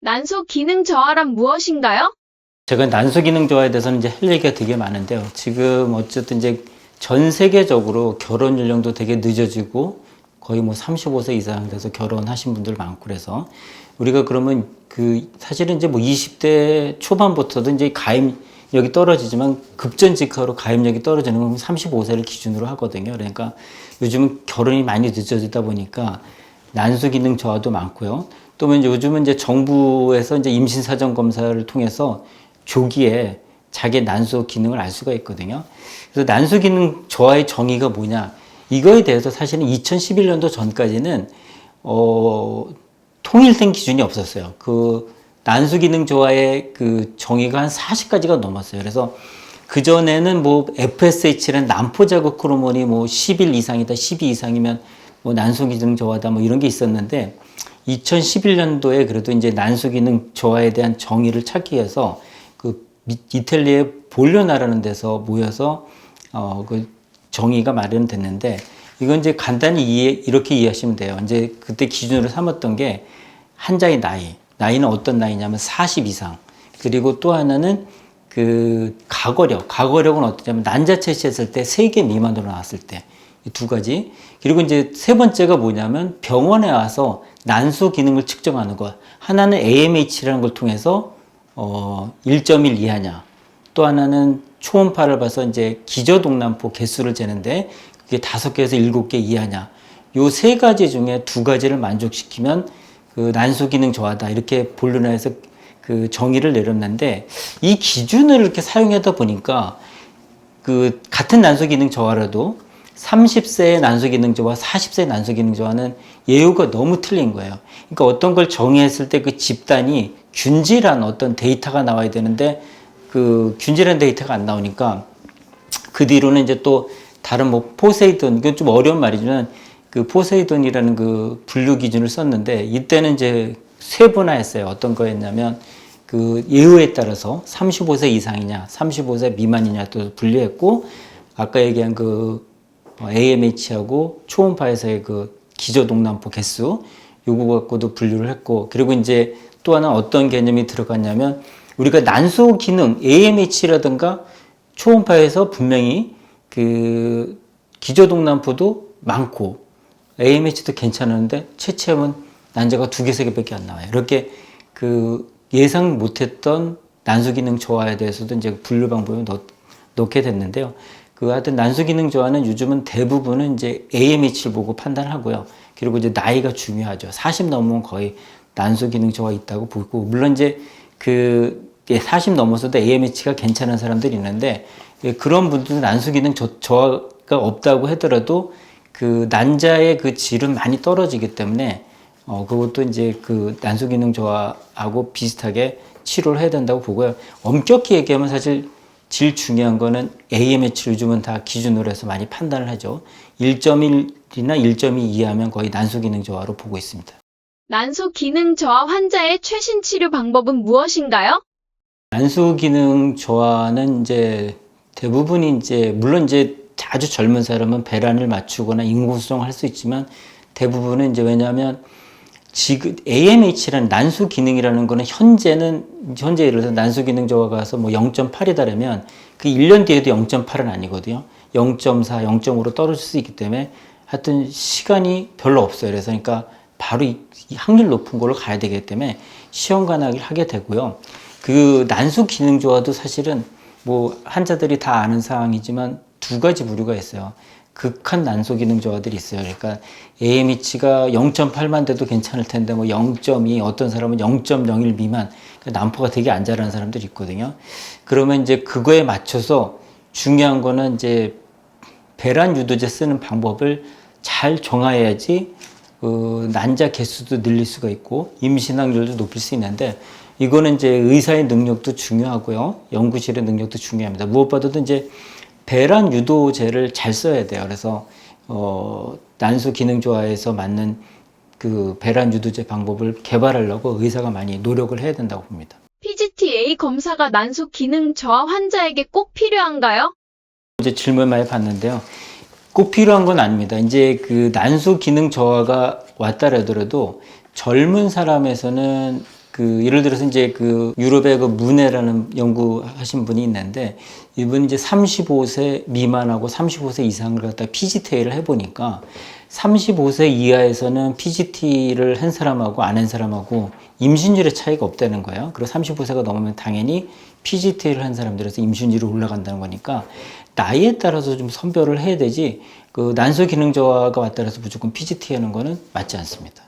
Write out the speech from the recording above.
난소 기능 저하란 무엇인가요? 제가 난소 기능 저하에 대해서는 이제 할 얘기가 되게 많은데요. 지금 어쨌든 이제 전 세계적으로 결혼 연령도 되게 늦어지고 거의 뭐 35세 이상 돼서 결혼하신 분들 많고 그래서 우리가 그러면 사실은 이제 뭐 20대 초반부터도 이제 가입력이 떨어지지만 급전직하로 가입력이 떨어지는 건 35세를 기준으로 하거든요. 그러니까 요즘은 결혼이 많이 늦어지다 보니까 난소 기능 저하도 많고요. 또 요즘은 이제 정부에서 이제 임신 사전 검사를 통해서 조기에 자기 난소 기능을 알 수가 있거든요. 그래서 난소 기능 저하의 정의가 뭐냐? 이거에 대해서 사실은 2011년도 전까지는 통일된 기준이 없었어요. 난소 기능 저하의 정의가 한 40가지가 넘었어요. 그래서 그 전에는 뭐 FSH라는 난포 자극 호르몬이 뭐 10일 이상이다, 12 이상이면 뭐 난소 기능 저하다, 뭐 이런 게 있었는데 2011년도에 그래도 이제 난소 기능 저하에 대한 정의를 찾기 위해서 이탈리아의 볼리오나라는 데서 모여서 정의가 마련됐는데 이건 이제 간단히 이렇게 이해하시면 돼요. 이제 그때 기준으로 삼았던 게 환자의 나이는 어떤 나이냐면 40 이상. 그리고 또 하나는 가거력은 어떠냐면 난자 채취했을 때 3개 미만으로 나왔을 때. 이 두 가지. 그리고 이제 세 번째가 뭐냐면 병원에 와서 난소 기능을 측정하는 것. 하나는 AMH라는 걸 통해서 1.1 이하냐. 또 하나는 초음파를 봐서 이제 기저동남포 개수를 재는데 그게 5개에서 7개 이하냐. 요 세 가지 중에 2가지를 만족시키면 난소 기능 저하다. 이렇게 본론에서 정의를 내렸는데 이 기준을 이렇게 사용하다 보니까 같은 난소 기능 저하라도 30세의 난소 기능 저하, 40세의 난소 기능 저하는 예후가 너무 틀린 거예요. 그러니까 어떤 걸 정의했을 때 그 집단이 균질한 어떤 데이터가 나와야 되는데 균질한 데이터가 안 나오니까 그 뒤로는 이제 또 다른 뭐 포세이돈, 이건 좀 어려운 말이지만 포세이돈이라는 분류 기준을 썼는데 이때는 이제 세분화했어요. 어떤 거였냐면 예후에 따라서 35세 이상이냐, 35세 미만이냐 또 분류했고 아까 얘기한 AMH하고 초음파에서의 기저동남포 개수 요거 갖고도 분류를 했고 그리고 이제 또 하나 어떤 개념이 들어갔냐면 우리가 난소 기능 AMH라든가 초음파에서 분명히 기저동남포도 많고 AMH도 괜찮은데 채취하면 난자가 2개, 3개밖에 안 나와요. 이렇게 예상 못했던 난소 기능 저하에 대해서도 이제 분류 방법을 넣게 됐는데요. 하여튼 난소 기능 저하는 요즘은 대부분은 이제 AMH를 보고 판단하고요. 그리고 이제 나이가 중요하죠. 40 넘으면 거의 난소 기능 저하 있다고 보고, 물론 이제 40 넘어서도 AMH가 괜찮은 사람들이 있는데, 그런 분들은 난소 기능 저하가 없다고 하더라도 난자의 질은 많이 떨어지기 때문에, 그것도 이제 난소 기능 저하하고 비슷하게 치료를 해야 된다고 보고요. 엄격히 얘기하면 사실 제일 중요한 거는 AMH를 요즘은 다 기준으로 해서 많이 판단을 하죠. 1.1이나 1.2 이하면 거의 난소 기능 저하로 보고 있습니다. 난소 기능 저하 환자의 최신 치료 방법은 무엇인가요? 난소 기능 저하는 이제 대부분이 물론 아주 젊은 사람은 배란을 맞추거나 인공수정을 할 수 있지만 대부분은 왜냐하면 지금 AMH라는 난소 기능이라는 거는 현재 예를 들어서 난소 기능 저하가 가서 뭐 0.8이다라면 1년 뒤에도 0.8은 아니거든요. 0.4, 0.5로 떨어질 수 있기 때문에 하여튼 시간이 별로 없어요. 그래서 그러니까 바로 이 확률 높은 걸로 가야 되기 때문에 시험관하기를 하게 되고요. 난소 기능 저하도 사실은 뭐 환자들이 다 아는 사항이지만 2가지 부류가 있어요. 극한 난소 기능 저하들이 있어요. 그러니까 AMH가 0.8만 돼도 괜찮을 텐데 뭐 0.2, 어떤 사람은 0.01 미만, 그러니까 난포가 되게 안 자라는 사람들이 있거든요. 그러면 그거에 맞춰서 중요한 거는 배란 유도제 쓰는 방법을 잘 정해야지 난자 개수도 늘릴 수가 있고 임신 확률도 높일 수 있는데 이거는 의사의 능력도 중요하고요. 연구실의 능력도 중요합니다. 무엇보다도 배란 유도제를 잘 써야 돼요. 그래서 난소 기능 저하에서 맞는 배란 유도제 방법을 개발하려고 의사가 많이 노력을 해야 된다고 봅니다. PGT-A 검사가 난소 기능 저하 환자에게 꼭 필요한가요? 질문 많이 받는데요. 꼭 필요한 건 아닙니다. 난소 기능 저하가 왔다 하더라도 젊은 사람에서는 예를 들어서 이제 유럽의 문해라는 연구하신 분이 있는데 이분이 이제 35세 미만하고 35세 이상을 갖다 PGT를 해보니까 35세 이하에서는 PGT를 한 사람하고 안 한 사람하고 임신율의 차이가 없다는 거예요. 그리고 35세가 넘으면 당연히 PGT를 한 사람들에서 임신율이 올라간다는 거니까 나이에 따라서 좀 선별을 해야 되지 난소 기능 저하가 왔다 해서 무조건 PGT 하는 거는 맞지 않습니다.